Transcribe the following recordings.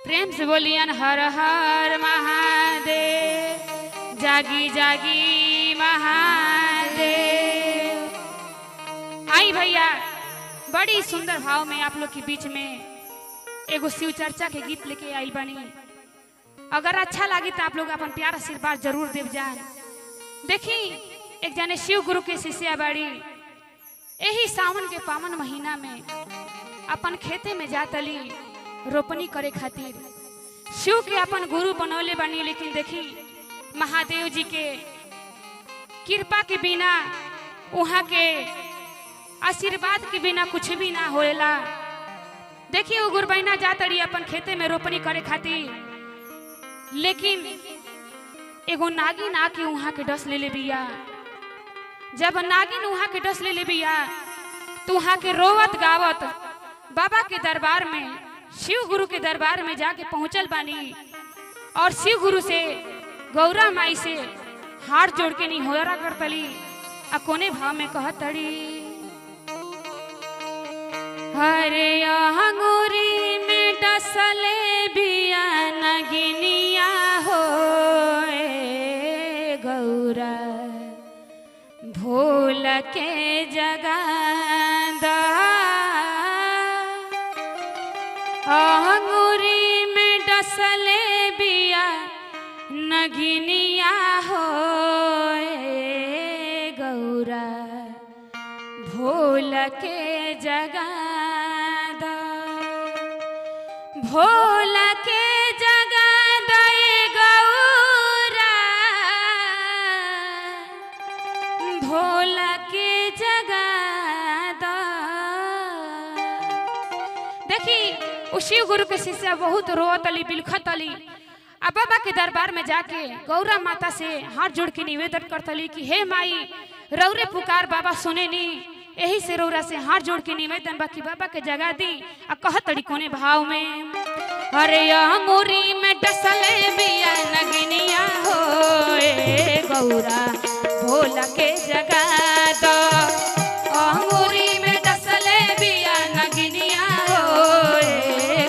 प्रेम से बोलियन हर हर महादेव। जागी जागी महादेव। आई भैया, बड़ी सुंदर भाव में आप लोग के बीच में एगो शिव चर्चा के गीत लेके आई बनी। अगर अच्छा लगी तो आप लोग अपन प्यार आशीर्वाद जरूर देव जाए। देखी, एक जाने शिव गुरु के शिष्या बाड़ी यही सावन के पावन महीना में अपन खेते में जातली रोपनी करे खातिर शिव के अपन गुरु बनौले बनी। लेकिन देखी, महादेव जी के कृपा के बिना, वहाँ के आशीर्वाद के बिना कुछ भी ना होएला। देखिए, वो गुरबैना जातड़ी अपन खेते में रोपनी करे खातिर, लेकिन एगो नागिन आके वहाँ के डस ले बिया। जब नागिन वहाँ के डस ले बिया तो वहाँ के रोवत गावत बाबा के दरबार में, शिव गुरु के दरबार में जाके पहुंचल बानी और शिव गुरु से, गौरा माई से हाथ जोड़ के नहीं होरा करतली। आ कोने भाव में कहतड़ी, हरे अंगूरी में डसले बिया नगिनिया हो गौरा भोल के जगादा। अंगूरी में डसले बिया नगिनिया हो गौरा भोल के जगादा। भोल के जगादा गौरा भोल के जगादा। देखी, शिव गुरु के शिष्या बहुत रोतली बिलखतली। आ बाबा के दरबार में जाके गौरा माता से हाथ जोड़ के निवेदन करतली कि हे माई, रौरे पुकार बाबा सुने नी। यही से रौरा से हाथ जोड़ के निवेदन बाकी बाबा के जगा दी। आ कहतड़ी कोने भाव में, अरे अंगूरी में डसले बिया नगिनिया हो गौरा भोला के जगा दो। अंगूरी में डसले बिया नगिनिया हो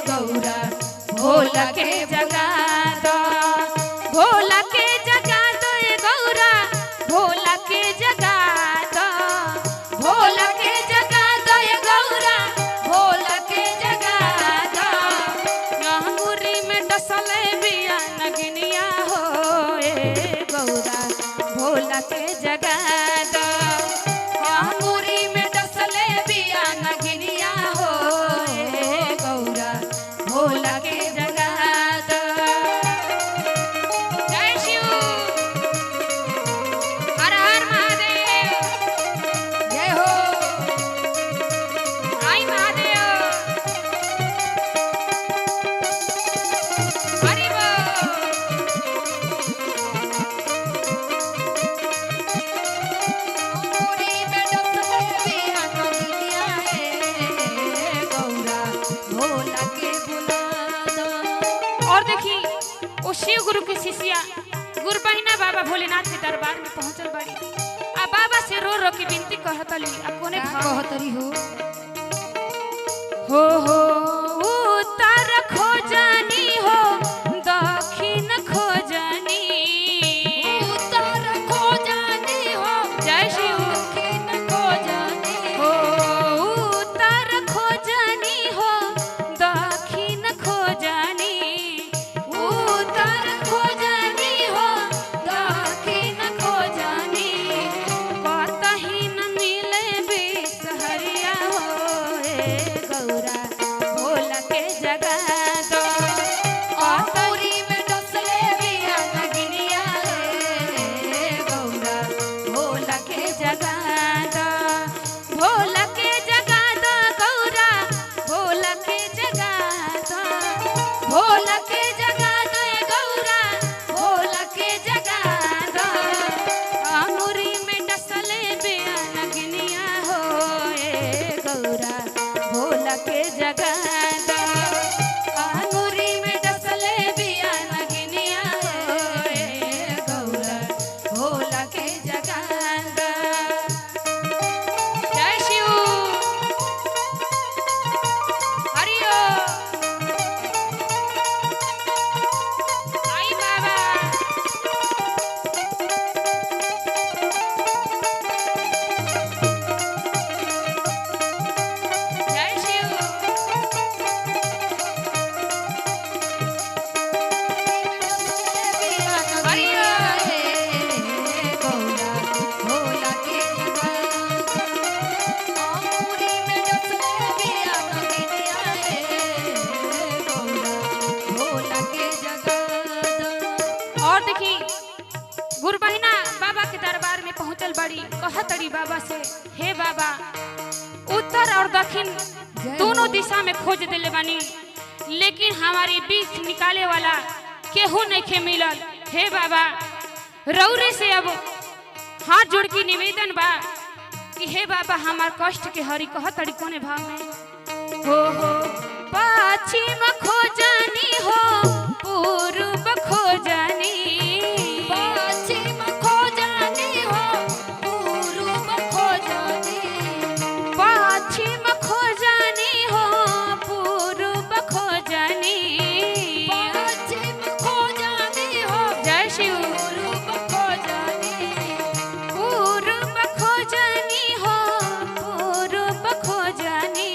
गौरा भोला के जगा दो। भोला के जगा दो गौरा भोला के जगा दो। भोला के जगा दो गौरा भोला के जगा दो। अंगूरी में डसले बिया नगिनिया हो गौरा भोला के जगा दो। अंगूरी में डसले बिया नगिनिया हो गौरा भोला के जगा दो। जय शिव, हर हर महादेव। जय हो, आई महादेव। हरि बोल। अंगूरी में डसले बिया नगिनिया है गौरा भोला के बुला दो। और देखी, वो शिव गुरु के शिष्या गुरबहिना बाबा भोलेनाथ के दरबार में पहुंचल बड़ी। आ बाबा से रो रो के विनती कहतली। आ कोने कहतरी हो उत्तर खोजनी हो दक्षिण खोजनी। उत्तर खोजनी हो, जय शिव, दक्षिण खोजनी हो। उत्तर खोजनी हो दक्षिण खोजनी। उत्तर खोजनी हो दक्षिण खोजनी। कतही न मिले बिसहरिया हो गौरा भोला के जगा दो। अंगूरी में डसले बिया नगिनिया रे गौरा भोला के जगा दो। भोला के जगा दो गौरा भोला के जगा दो। भोला के जगा दो गौरा भोला के जगा दो। अंगूरी में डसले बिया नगिनिया हो गौरा भोला के जगा दो। अंगूरी में डसले बिया नगिनिया हो गौरा भोला के जगा दो। जय शिव, हरि ओम। देखी गुरबहिना बाबा के दरबार में पहुंचल बड़ी, कहतड़ी बाबा से, हे बाबा उत्तर और दक्षिण दोनों दिशा में खोज दिले बानी, लेकिन हमारी बीच निकाले वाला केहू नहीं खे मिलल। हे बाबा रौरे से अब हाथ जोड़ के निवेदन बा कि हे बाबा हमार कष्ट के हरि। कहतड़ी कोने भाव में, हो पश्चिम खोजनी हो पूर्व खोजनी, पश्चिम खोजनी हो पूर्व खोजनी, पश्चिम खोजनी हो पूर्व खोजनी, पश्चिम खोजनी हो जय शिव, पूर्व खोजनी, पूर्व खोजनी हो पूर्व खोजनी,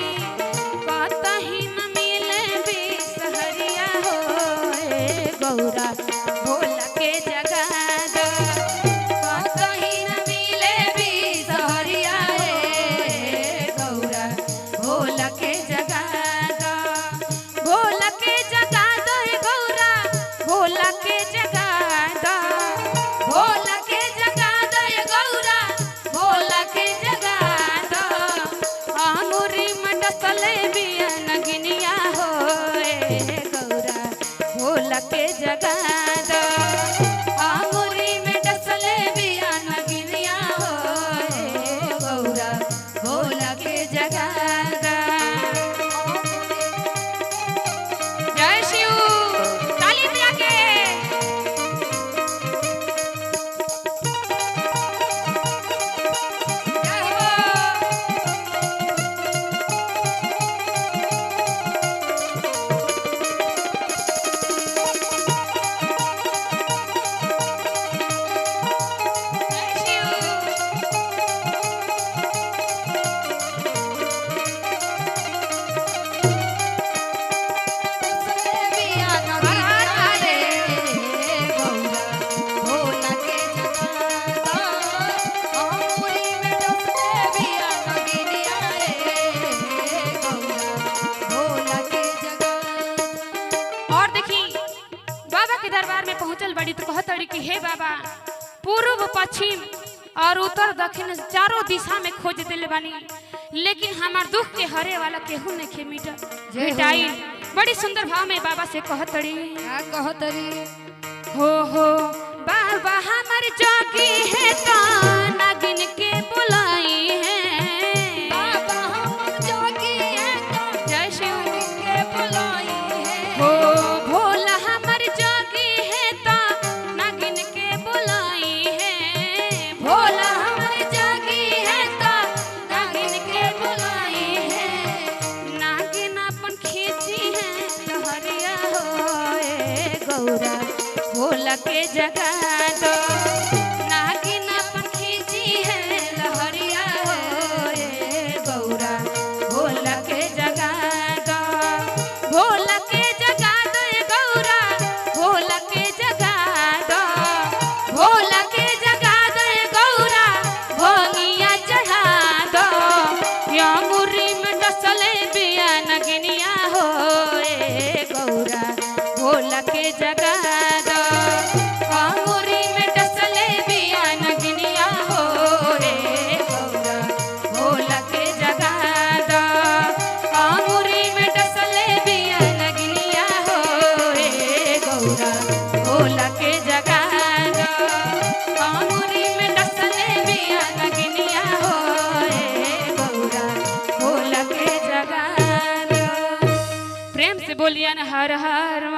कतही न मिले बिसहरिया हो ए गौरा भोला के जगादा, कहीं न मिले बिसहरिया रे गौरा भोला के जगादा, भोला के जगादा ए गौरा भोला के जगादा, भोला के जगादा ये गौरा भोला के जगादा, आंगुरी मंडसले बिया नगिनिया हो ए गौरा भोला के जगादा, आंगुरी में डसले बिया नगिनिया हो रे गौरा भोला के जगादा। जय शिव, ताली बजा के। जय हो। जय शिव, बिया नगिनिया रे गौरा भोला के जगादा, आंगुरी में डसले बिया नगिनिया रे गौरा भोला के जगादा। और देखी बाबा के दरबार में पहुंचल बड़ी तो कहतड़ी कि हे बाबा पूर्व पश्चिम और उत्तर दक्षिण चारों दिशा में खोज दिले बानी, लेकिन हमार दुख के हरे वाला केहू नहीं खे मिटाई। बड़ी सुंदर भाव में बाबा से कहतड़ी, क्या कहतरी हो बाबा हमार जोगी है तो नागिन के बुलाई है, बाबा हम जोगी है तो जय शिव, के बुलाई है, हो भोला हमर जोगी है तो नागिन के बुलाई है, भोला हमर जोगी है तो नागिन के बुलाई है, नागिन अपन खींची है लहरिया हो ए गौरा भोला के जगा दो, नागिन अपन खींची है लहरिया हो ए गौरा भोला के जगा दो, भोला के जगा दो ए गौरा भोला के जगा दो, भोला के जगा दो ए गौरा भोगिया चढ़ा दो, या मुर्री में डसले बिया नगिनिया हो ए गौरा भोला के जगा दो, आंगुरी में डसले बिया नगिनिया हो ए गौरा भोला के जगा दो, आंगुरी में डसले बिया नगिनिया हो ए गौरा भोला के जगा दो, आंगुरी में डसले बिया नगिनिया हो ए गौरा भोला के जगा दो। प्रेम से बोलिए न हर हर